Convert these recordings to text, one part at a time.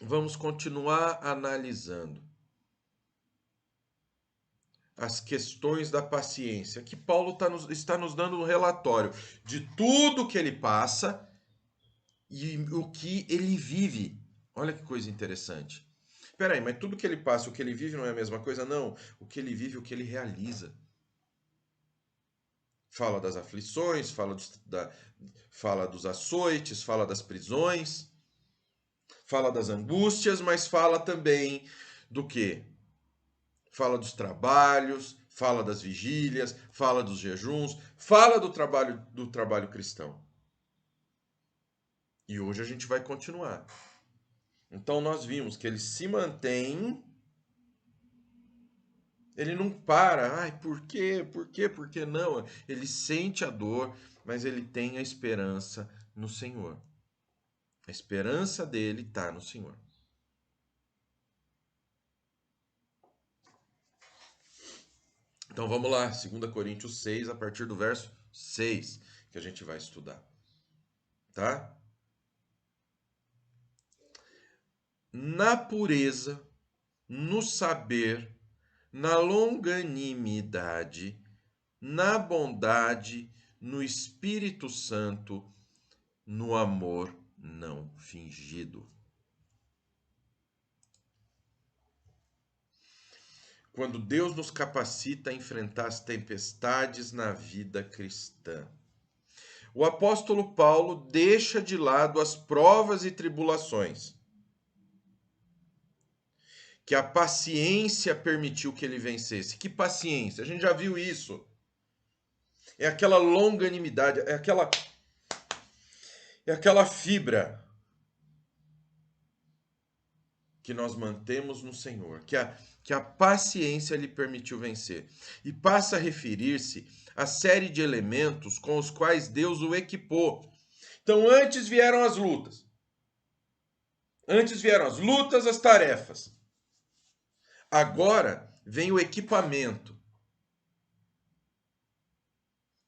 vamos continuar analisando as questões da paciência. Que Paulo está nos dando um relatório de tudo que ele passa e o que ele vive. Olha que coisa interessante. Espera aí, mas tudo que ele passa, o que ele vive não é a mesma coisa? Não. O que ele vive, o que ele realiza. Fala das aflições, fala dos açoites, fala das prisões, fala das angústias, mas fala também do quê? Fala dos trabalhos, fala das vigílias, fala dos jejuns, fala do trabalho cristão. E hoje a gente vai continuar. Então nós vimos que ele se mantém, ele não para, ai, por quê? Por quê? Por que não? Ele sente a dor, mas ele tem a esperança no Senhor. A esperança dele está no Senhor. Então vamos lá, 2 Coríntios 6, a partir do verso 6, que a gente vai estudar. Tá? Na pureza, no saber, na longanimidade, na bondade, no Espírito Santo, no amor não fingido. Quando Deus nos capacita a enfrentar as tempestades na vida cristã. O apóstolo Paulo deixa de lado as provas e tribulações, que a paciência permitiu que ele vencesse. Que paciência? A gente já viu isso. É aquela longanimidade, é aquela fibra que nós mantemos no Senhor, que a paciência lhe permitiu vencer. E passa a referir-se à série de elementos com os quais Deus o equipou. Então, antes vieram as lutas. Antes vieram as lutas, as tarefas. Agora vem o equipamento.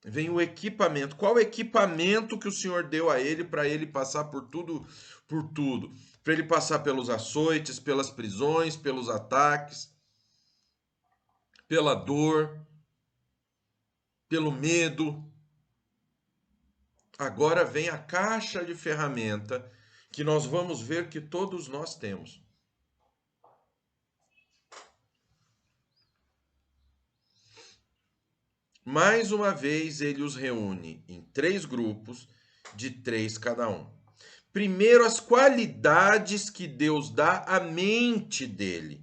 Vem o equipamento. Qual o equipamento que o Senhor deu a ele para ele passar por tudo, por tudo? Para ele passar pelos açoites, pelas prisões, pelos ataques, pela dor, pelo medo. Agora vem a caixa de ferramenta que nós vamos ver que todos nós temos. Mais uma vez, ele os reúne em 3 grupos, de 3 cada um. Primeiro, as qualidades que Deus dá à mente dele.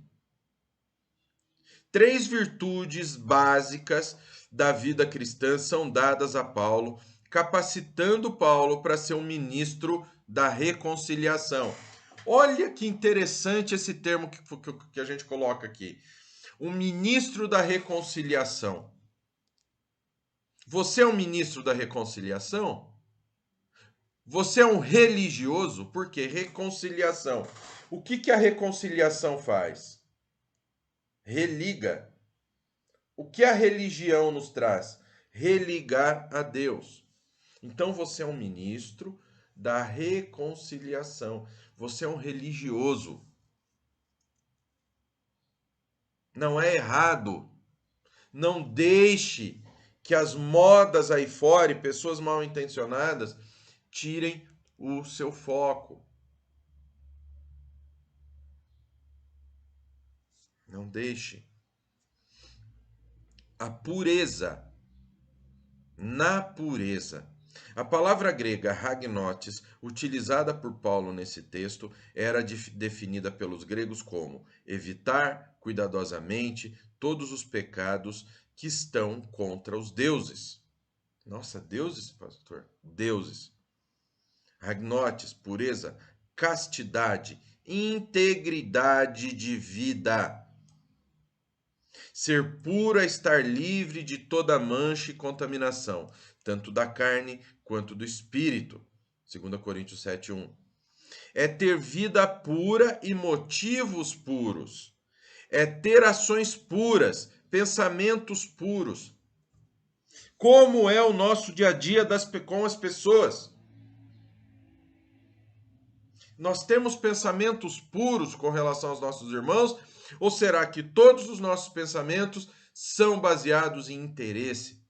3 virtudes básicas da vida cristã são dadas a Paulo, capacitando Paulo para ser um ministro da reconciliação. Olha que interessante esse termo que a gente coloca aqui. Um ministro da reconciliação. Você é um ministro da reconciliação? Você é um religioso? Por quê? Reconciliação. O que a reconciliação faz? Religa. O que a religião nos traz? Religar a Deus. Então você é um ministro da reconciliação. Você é um religioso. Não é errado. Não deixe que as modas aí fora e pessoas mal intencionadas tirem o seu foco. Não deixe. A pureza. Na pureza. A palavra grega hagnotes, utilizada por Paulo nesse texto, era definida pelos gregos como evitar cuidadosamente todos os pecados que estão contra os deuses. Nossa, deuses, pastor? Deuses. Hagnotes, pureza, castidade, integridade de vida. Ser puro é estar livre de toda mancha e contaminação, tanto da carne quanto do espírito. 2 Coríntios 7:1. É ter vida pura e motivos puros. É ter ações puras, pensamentos puros. Como é o nosso dia a dia com as pessoas? Nós temos pensamentos puros com relação aos nossos irmãos? Ou será que todos os nossos pensamentos são baseados em interesse?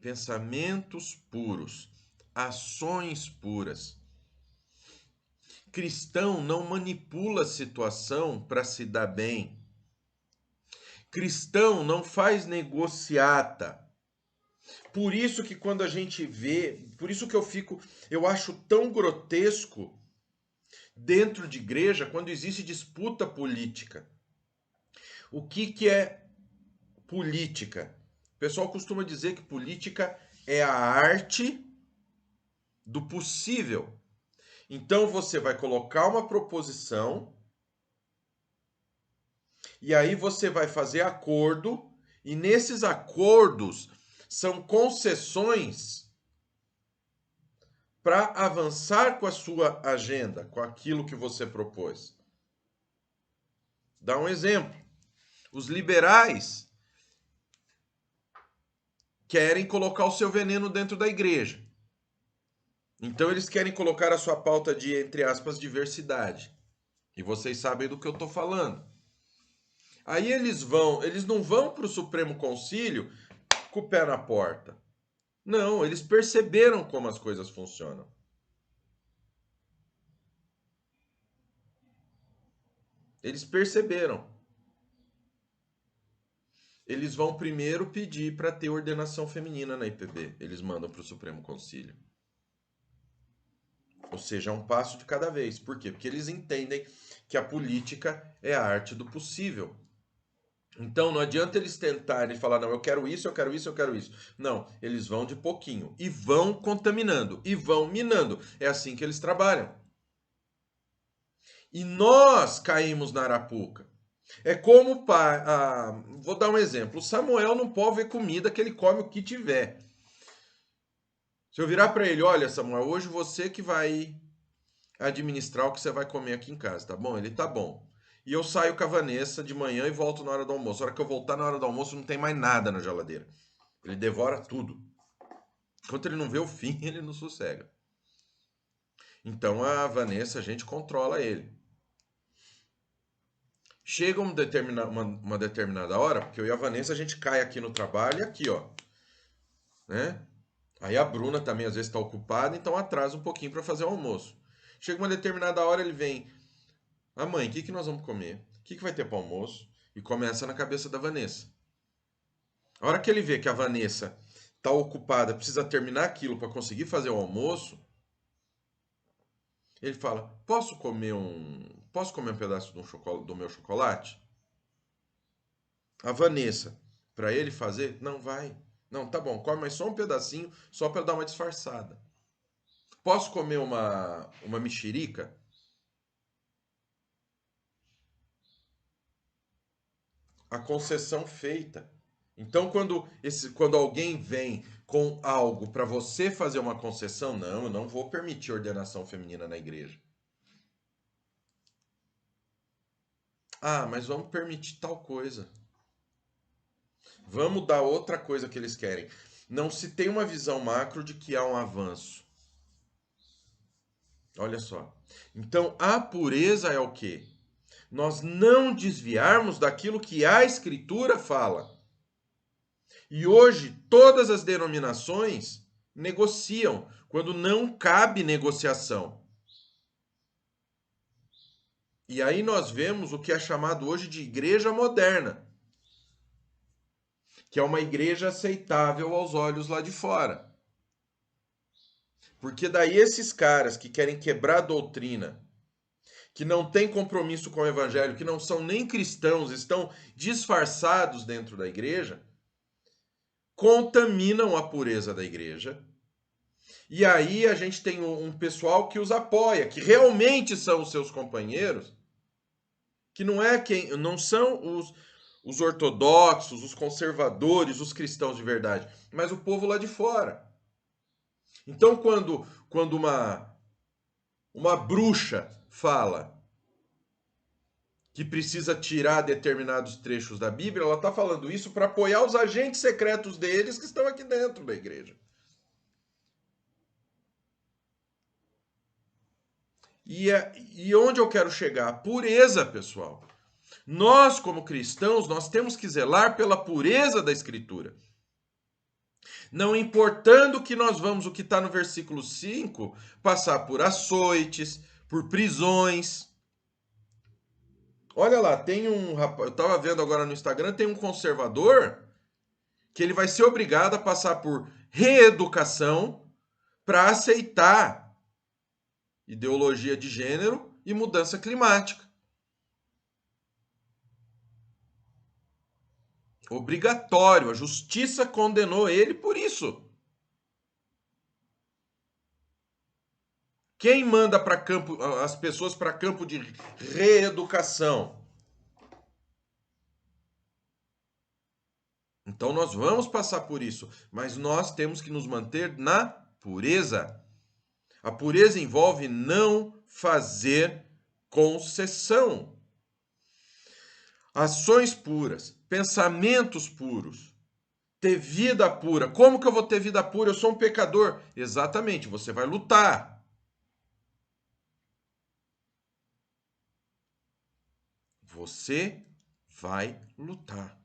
Pensamentos puros, ações puras. Cristão não manipula a situação para se dar bem. Cristão não faz negociata. Por isso que quando a gente vê, por isso que eu acho tão grotesco dentro de igreja quando existe disputa política. O que é política? O pessoal costuma dizer que política é a arte do possível. Então você vai colocar uma proposição e aí você vai fazer acordo, e nesses acordos são concessões para avançar com a sua agenda, com aquilo que você propôs. Dá um exemplo. Os liberais querem colocar o seu veneno dentro da igreja. Então eles querem colocar a sua pauta de, entre aspas, diversidade. E vocês sabem do que eu estou falando. Aí eles não vão para o Supremo Concílio com o pé na porta. Não, eles perceberam como as coisas funcionam. Eles perceberam. Eles vão primeiro pedir para ter ordenação feminina na IPB. Eles mandam para o Supremo Concílio. Ou seja, é um passo de cada vez. Por quê? Porque eles entendem que a política é a arte do possível. Então não adianta eles tentarem falar, não, eu quero isso, eu quero isso, eu quero isso. Não, eles vão de pouquinho e vão contaminando e vão minando. É assim que eles trabalham. E nós caímos na arapuca. É como o pai. Vou dar um exemplo. O Samuel não pode ver comida que ele come o que tiver. Se eu virar para ele, olha, Samuel, hoje você que vai administrar o que você vai comer aqui em casa, tá bom? Ele tá bom. E eu saio com a Vanessa de manhã e volto na hora do almoço. A hora que eu voltar na hora do almoço não tem mais nada na geladeira. Ele devora tudo. Enquanto ele não vê o fim, ele não sossega. Então a Vanessa, a gente controla ele. Chega uma determinada hora, porque eu e a Vanessa a gente cai aqui no trabalho e aqui, ó. Né? Aí a Bruna também às vezes está ocupada, então atrasa um pouquinho para fazer o almoço. Chega uma determinada hora, ele vem. Ah, mãe, o que nós vamos comer? O que vai ter para almoço? E começa na cabeça da Vanessa. A hora que ele vê que a Vanessa está ocupada, precisa terminar aquilo para conseguir fazer o almoço, ele fala: posso comer um pedaço do meu chocolate? A Vanessa, para ele fazer, não vai. Não, tá bom, come mais só um pedacinho, só para dar uma disfarçada. Posso comer uma mexerica? A concessão feita. Então, quando alguém vem com algo para você fazer uma concessão, não, eu não vou permitir ordenação feminina na igreja. Ah, mas vamos permitir tal coisa. Vamos dar outra coisa que eles querem. Não se tem uma visão macro de que há um avanço. Olha só. Então, a pureza é o quê? Nós não desviarmos daquilo que a Escritura fala. E hoje, todas as denominações negociam quando não cabe negociação. E aí nós vemos o que é chamado hoje de igreja moderna, que é uma igreja aceitável aos olhos lá de fora. Porque daí esses caras que querem quebrar a doutrina, que não têm compromisso com o evangelho, que não são nem cristãos, estão disfarçados dentro da igreja, contaminam a pureza da igreja. E aí a gente tem um pessoal que os apoia, que realmente são os seus companheiros, que não são os ortodoxos, os conservadores, os cristãos de verdade, mas o povo lá de fora. Então, quando uma bruxa fala que precisa tirar determinados trechos da Bíblia, ela está falando isso para apoiar os agentes secretos deles que estão aqui dentro da igreja. E onde eu quero chegar? A pureza, pessoal. Nós, como cristãos, nós temos que zelar pela pureza da Escritura. Não importando que nós vamos, o que está no versículo 5, passar por açoites, por prisões. Olha lá, tem um rapaz, eu estava vendo agora no Instagram, tem um conservador que ele vai ser obrigado a passar por reeducação para aceitar ideologia de gênero e mudança climática. Obrigatório, a justiça condenou ele por isso. Quem manda para campo as pessoas para campo de reeducação? Então nós vamos passar por isso, mas nós temos que nos manter na pureza. A pureza envolve não fazer concessão. Ações puras, pensamentos puros, ter vida pura. Como que eu vou ter vida pura? Eu sou um pecador. Exatamente, você vai lutar. Você vai lutar.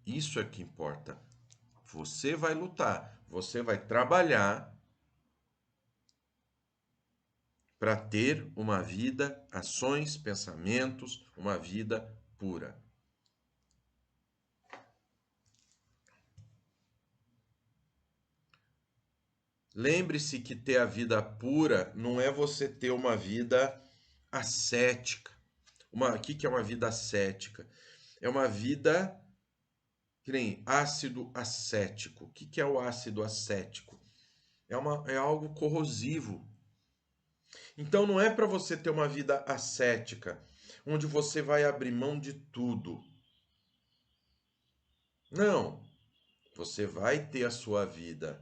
Isso é que importa. Você vai lutar, você vai trabalhar para ter uma vida, ações, pensamentos, uma vida pura. Lembre-se que ter a vida pura não é você ter uma vida ascética. O que é uma vida ascética? É uma vida que nem ácido acético. O que é o ácido acético? É algo corrosivo. Então não é para você ter uma vida ascética, onde você vai abrir mão de tudo. Não. Você vai ter a sua vida,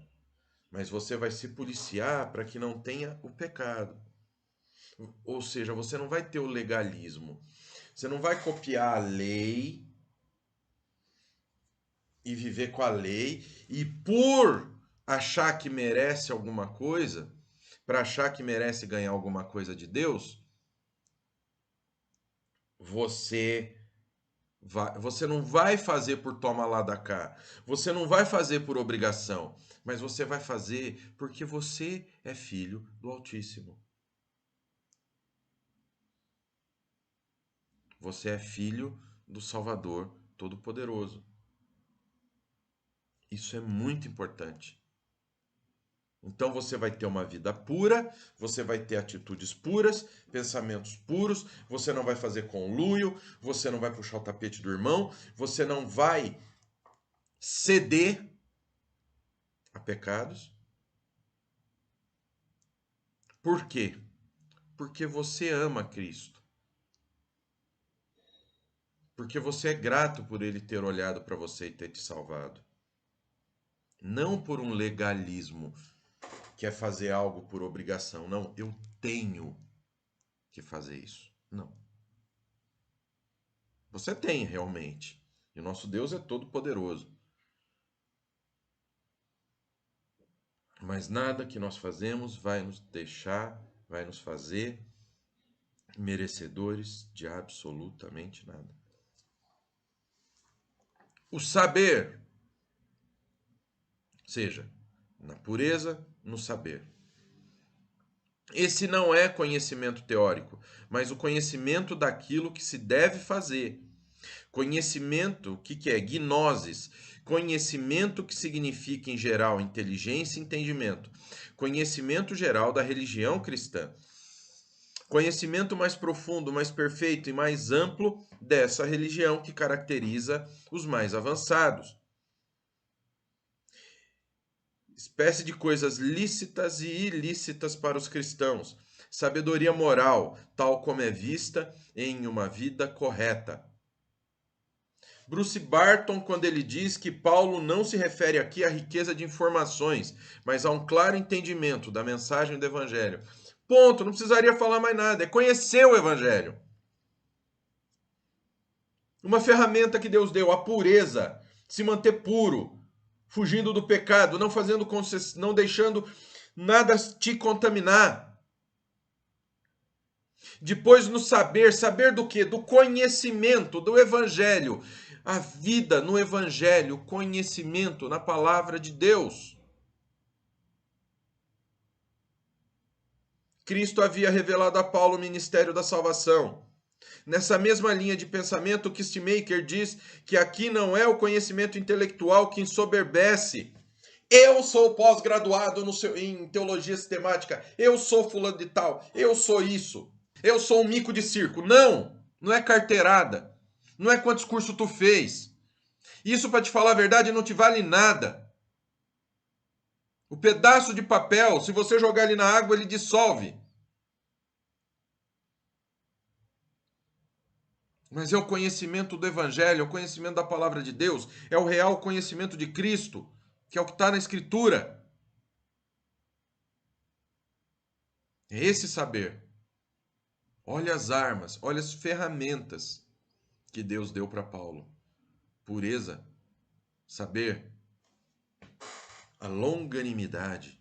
mas você vai se policiar para que não tenha o pecado. Ou seja, você não vai ter o legalismo. Você não vai copiar a lei e viver com a lei e por achar que merece alguma coisa, para achar que merece ganhar alguma coisa de Deus, você não vai fazer por toma lá da cá. Você não vai fazer por obrigação, mas você vai fazer porque você é filho do Altíssimo. Você é filho do Salvador Todo-Poderoso. Isso é muito importante. Então você vai ter uma vida pura, você vai ter atitudes puras, pensamentos puros, você não vai fazer conluio, você não vai puxar o tapete do irmão, você não vai ceder a pecados. Por quê? Porque você ama Cristo. Porque você é grato por ele ter olhado para você e ter te salvado. Não por um legalismo, que é fazer algo por obrigação. Não, eu tenho que fazer isso. Não. Você tem realmente. E o nosso Deus é todo poderoso. Mas nada que nós fazemos vai nos deixar, vai nos fazer merecedores de absolutamente nada. O saber, seja, na pureza, no saber. Esse não é conhecimento teórico, mas o conhecimento daquilo que se deve fazer. Conhecimento, o que é? Gnosis. Conhecimento que significa, em geral, inteligência e entendimento. Conhecimento geral da religião cristã. Conhecimento mais profundo, mais perfeito e mais amplo dessa religião que caracteriza os mais avançados. Espécie de coisas lícitas e ilícitas para os cristãos. Sabedoria moral, tal como é vista em uma vida correta. Bruce Barton, quando ele diz que Paulo não se refere aqui à riqueza de informações, mas a um claro entendimento da mensagem do Evangelho. Ponto, não precisaria falar mais nada, é conhecer o Evangelho. Uma ferramenta que Deus deu, a pureza, se manter puro, fugindo do pecado, não fazendo não deixando nada te contaminar. Depois no saber, saber do quê? Do conhecimento do evangelho. A vida no evangelho, conhecimento na palavra de Deus. Cristo havia revelado a Paulo o ministério da salvação. Nessa mesma linha de pensamento, Kistemaker diz que aqui não é o conhecimento intelectual que ensoberbece. Eu sou pós-graduado em teologia sistemática. Eu sou fulano de tal. Eu sou isso. Eu sou um mico de circo. Não, não é carteirada. Não é quantos cursos tu fez. Isso, para te falar a verdade, não te vale nada. O pedaço de papel, se você jogar ele na água, ele dissolve. Mas é o conhecimento do Evangelho, é o conhecimento da palavra de Deus, é o real conhecimento de Cristo, que é o que está na Escritura. É esse saber. Olha as armas, olha as ferramentas que Deus deu para Paulo. Pureza, saber, a longanimidade.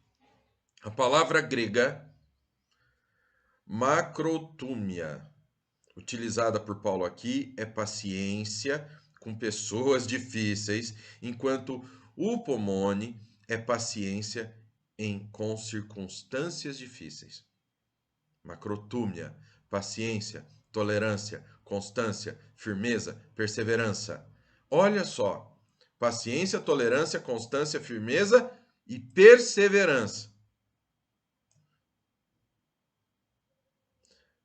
A palavra grega macrotúmia, utilizada por Paulo aqui, é paciência com pessoas difíceis, enquanto upomone é paciência com circunstâncias difíceis. Macrotúmia, paciência, tolerância, constância, firmeza, perseverança. Olha só, paciência, tolerância, constância, firmeza e perseverança.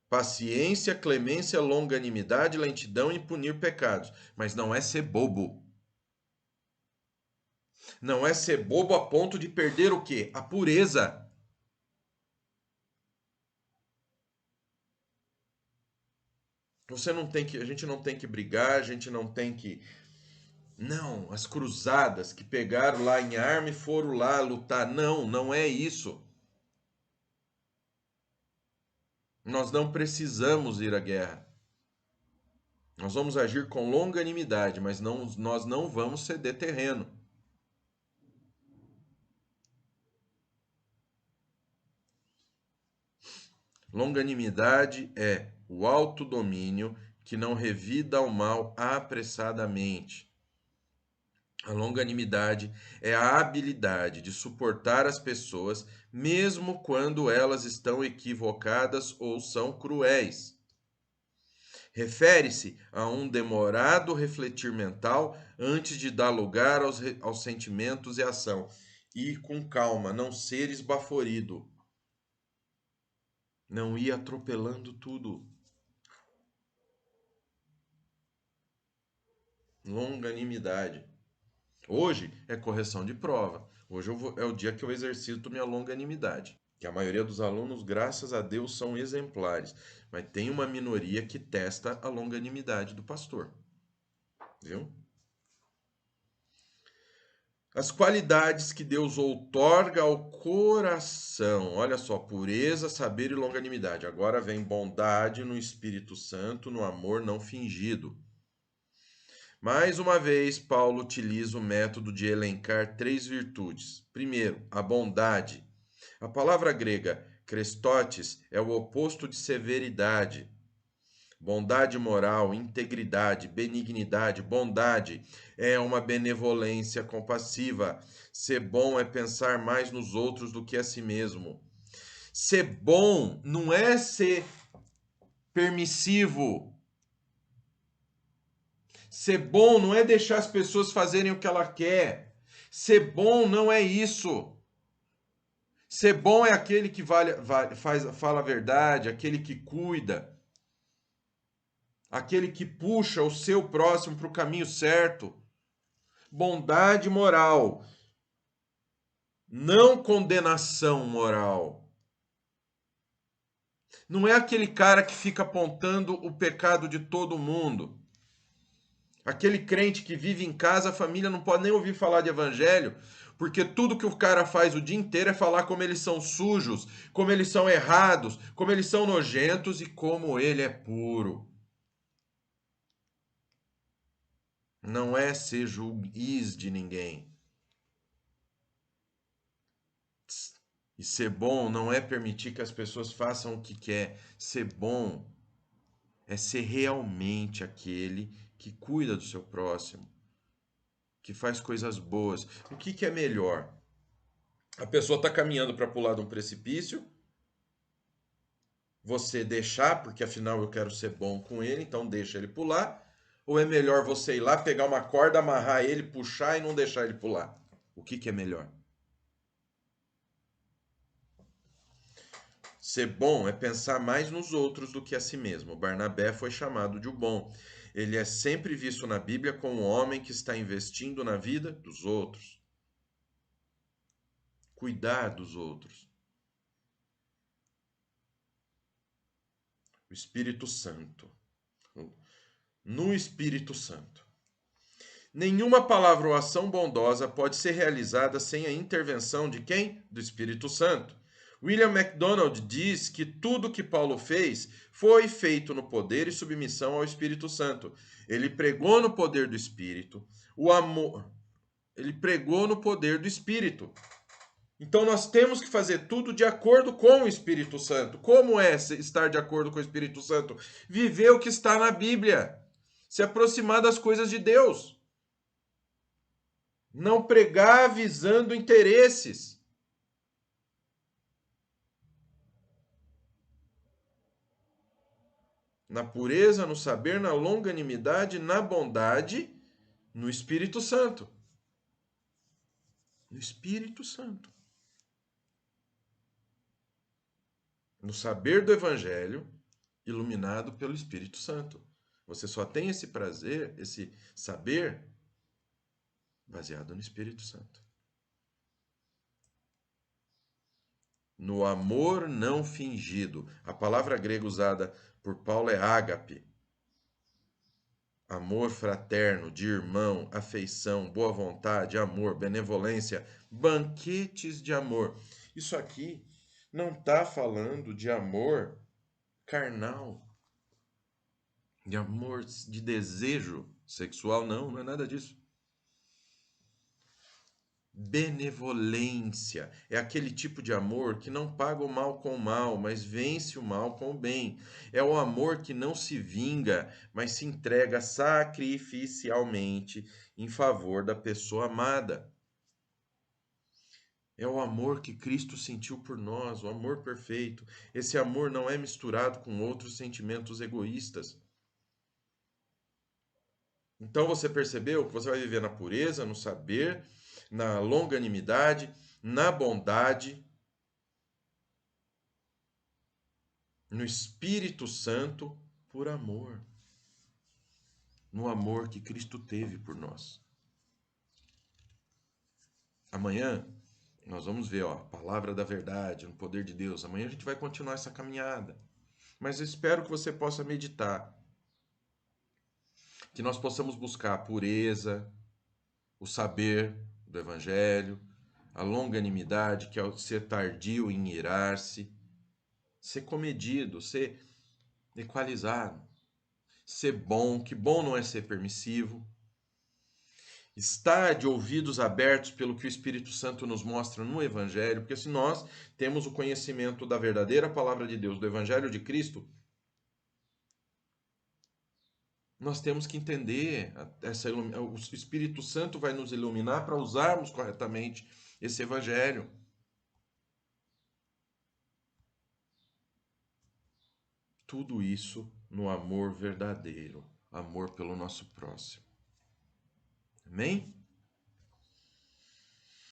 Paciência, clemência, longanimidade, lentidão em punir pecados. Mas não é ser bobo. Não é ser bobo a ponto de perder o quê? A pureza. A gente não tem que brigar, a gente não tem que... Não, as cruzadas que pegaram lá em arma e foram lá lutar. Não, não é isso. Nós não precisamos ir à guerra. Nós vamos agir com longanimidade, mas nós não vamos ceder terreno. Longanimidade é o autodomínio que não revida ao mal apressadamente. A longanimidade é a habilidade de suportar as pessoas, mesmo quando elas estão equivocadas ou são cruéis. Refere-se a um demorado refletir mental antes de dar lugar aos sentimentos e ação. Ir com calma, não ser esbaforido. Não ir atropelando tudo. Longanimidade. Hoje é correção de prova. Hoje é o dia que eu exercito minha longanimidade. Que a maioria dos alunos, graças a Deus, são exemplares. Mas tem uma minoria que testa a longanimidade do pastor. Viu? As qualidades que Deus outorga ao coração. Olha só, pureza, saber e longanimidade. Agora vem bondade no Espírito Santo, no amor não fingido. Mais uma vez, Paulo utiliza o método de elencar 3 virtudes. Primeiro, a bondade. A palavra grega krestotes é o oposto de severidade. Bondade moral, integridade, benignidade, bondade é uma benevolência compassiva. Ser bom é pensar mais nos outros do que a si mesmo. Ser bom não é ser permissivo. Ser bom não é deixar as pessoas fazerem o que ela quer. Ser bom não é isso. Ser bom é aquele que fala a verdade, aquele que cuida, aquele que puxa o seu próximo para o caminho certo. Bondade moral, não condenação moral. Não é aquele cara que fica apontando o pecado de todo mundo. Aquele crente que vive em casa, a família não pode nem ouvir falar de evangelho, porque tudo que o cara faz o dia inteiro é falar como eles são sujos, como eles são errados, como eles são nojentos e como ele é puro. Não é ser juiz de ninguém. E ser bom não é permitir que as pessoas façam o que quer. Ser bom é ser realmente aquele que cuida do seu próximo, que faz coisas boas. O que é melhor? A pessoa está caminhando para pular de um precipício, você deixar, porque afinal eu quero ser bom com ele, então deixa ele pular. Ou é melhor você ir lá, pegar uma corda, amarrar ele, puxar e não deixar ele pular? O que é melhor? Ser bom é pensar mais nos outros do que a si mesmo. Barnabé foi chamado de o bom. Ele é sempre visto na Bíblia como um homem que está investindo na vida dos outros. Cuidar dos outros. O Espírito Santo. No Espírito Santo. Nenhuma palavra ou ação bondosa pode ser realizada sem a intervenção de quem? Do Espírito Santo. William MacDonald diz que tudo que Paulo fez foi feito no poder e submissão ao Espírito Santo. Ele pregou no poder do Espírito, o amor. Ele pregou no poder do Espírito. Então nós temos que fazer tudo de acordo com o Espírito Santo. Como é estar de acordo com o Espírito Santo? Viver o que está na Bíblia. Se aproximar das coisas de Deus. Não pregar visando interesses. Na pureza, no saber, na longanimidade, na bondade, no Espírito Santo. No Espírito Santo. No saber do Evangelho, iluminado pelo Espírito Santo. Você só tem esse prazer, esse saber, baseado no Espírito Santo. No amor não fingido. A palavra grega usada por Paulo é ágape. Amor fraterno, de irmão, afeição, boa vontade, amor, benevolência, banquetes de amor. Isso aqui não está falando de amor carnal, de amor de desejo sexual, não é nada disso. Benevolência é aquele tipo de amor que não paga o mal com o mal, mas vence o mal com o bem. É o amor que não se vinga, mas se entrega sacrificialmente em favor da pessoa amada. É o amor que Cristo sentiu por nós, o amor perfeito. Esse amor não é misturado com outros sentimentos egoístas. Então você percebeu que você vai viver na pureza, no saber, na longanimidade, na bondade, no Espírito Santo, por amor. No amor que Cristo teve por nós. Amanhã nós vamos ver, a palavra da verdade, no poder de Deus. Amanhã a gente vai continuar essa caminhada. Mas eu espero que você possa meditar. Que nós possamos buscar a pureza, o saber do Evangelho, a longanimidade, que é o ser tardio em irar-se, ser comedido, ser equalizado, ser bom, que bom não é ser permissivo, estar de ouvidos abertos pelo que o Espírito Santo nos mostra no Evangelho, porque se nós temos o conhecimento da verdadeira palavra de Deus, do Evangelho de Cristo, nós temos que entender, o Espírito Santo vai nos iluminar para usarmos corretamente esse Evangelho. Tudo isso no amor verdadeiro, amor pelo nosso próximo. Amém?